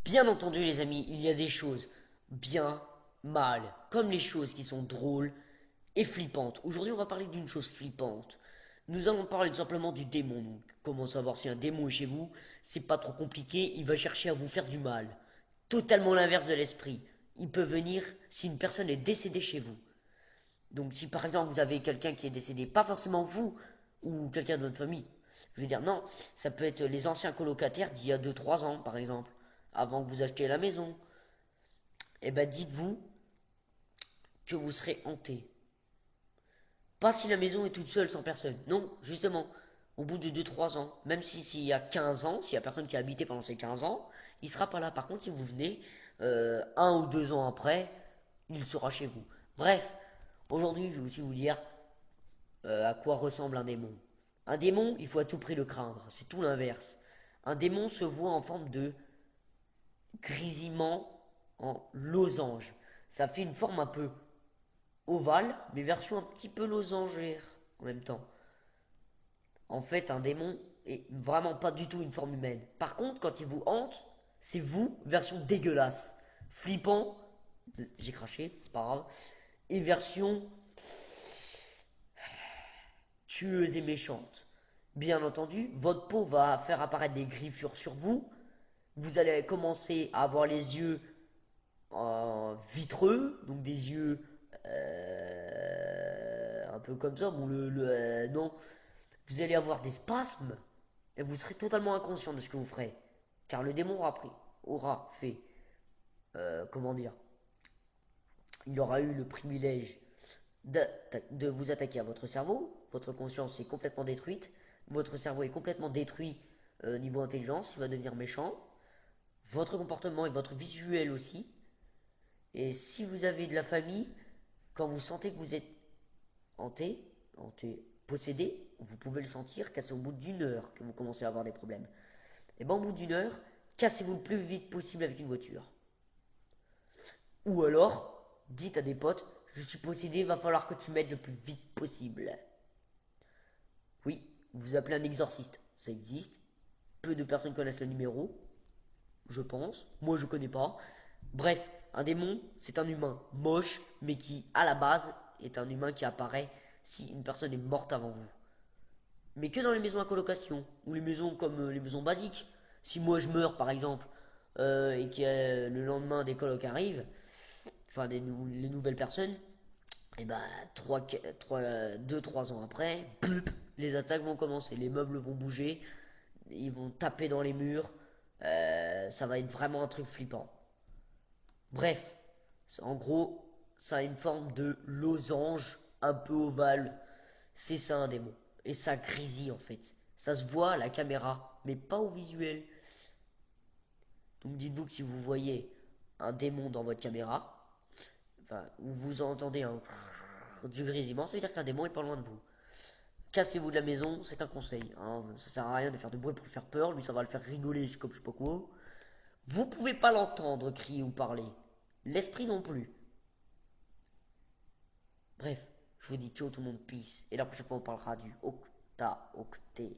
Bien entendu, les amis, il y a des choses bien, mal, comme les choses qui sont drôles et flippantes. Aujourd'hui, on va parler d'une chose flippante. Nous allons parler tout simplement du démon. Donc, comment savoir si un démon est chez vous? C'est pas trop compliqué, il va chercher à vous faire du mal. Totalement l'inverse de l'esprit. Il peut venir si une personne est décédée chez vous. Donc si par exemple vous avez quelqu'un qui est décédé, pas forcément vous ou quelqu'un de votre famille, je veux dire non, ça peut être les anciens colocataires d'il y a 2 3 ans par exemple, avant que vous achetiez la maison. Eh ben dites-vous que vous serez hanté. Pas si la maison est toute seule sans personne. Non, justement, au bout de 2 3 ans, même si s'il y a 15 ans, s'il y a personne qui a habité pendant ces 15 ans, il sera pas là. Par contre, si vous venez 1 ou 2 ans après, il sera chez vous. Bref, aujourd'hui, je vais aussi vous dire à quoi ressemble un démon. Un démon, il faut à tout prix le craindre. C'est tout l'inverse. Un démon se voit en forme de grésillement en losange. Ça fait une forme un peu ovale, mais version un petit peu losangère en même temps. En fait, un démon est vraiment pas du tout une forme humaine. Par contre, quand il vous hante, c'est vous, version dégueulasse. Flippant, j'ai craché, c'est pas grave. Et version tueuse et méchante. Bien entendu, votre peau va faire apparaître des griffures sur vous. Vous allez commencer à avoir les yeux vitreux, donc des yeux un peu comme ça. Bon, non, vous allez avoir des spasmes et vous serez totalement inconscient de ce que vous ferez. Car le démon aura fait, comment dire, il aura eu le privilège de vous attaquer à votre cerveau. Votre conscience est complètement détruite. Votre cerveau est complètement détruit niveau intelligence. Il va devenir méchant. Votre comportement et votre visuel aussi. Et si vous avez de la famille, quand vous sentez que vous êtes hanté, possédé, vous pouvez le sentir car c'est au bout d'1 heure que vous commencez à avoir des problèmes. Et bien au bout d'1 heure, cassez-vous le plus vite possible avec une voiture. Ou alors, dites à des potes, je suis possédé, va falloir que tu m'aides le plus vite possible. Oui, vous appelez un exorciste, ça existe. Peu de personnes connaissent le numéro, je pense. Moi, je connais pas. Bref, un démon, c'est un humain moche, mais qui, à la base, est un humain qui apparaît si une personne est morte avant vous. Mais que dans les maisons à colocation, ou les maisons comme les maisons basiques. Si moi je meurs, par exemple, et que le lendemain des colocs arrivent, enfin les nouvelles personnes, et bah 2 3 ans après, les attaques vont commencer, les meubles vont bouger, ils vont taper dans les murs, ça va être vraiment un truc flippant. Bref, en gros, ça a une forme de losange un peu ovale. C'est ça un démon. Et ça grésille en fait. Ça se voit à la caméra, mais pas au visuel. Donc dites-vous que si vous voyez un démon dans votre caméra, enfin, ou vous entendez du grésillement, ça veut dire qu'un démon est pas loin de vous. Cassez-vous de la maison, c'est un conseil. Hein. Ça sert à rien de faire de bruit pour faire peur, lui ça va le faire rigoler comme je sais pas quoi. Vous pouvez pas l'entendre crier ou parler. L'esprit non plus. Bref, je vous dis ciao tout le monde, peace. Et la prochaine fois on parlera du octa octet.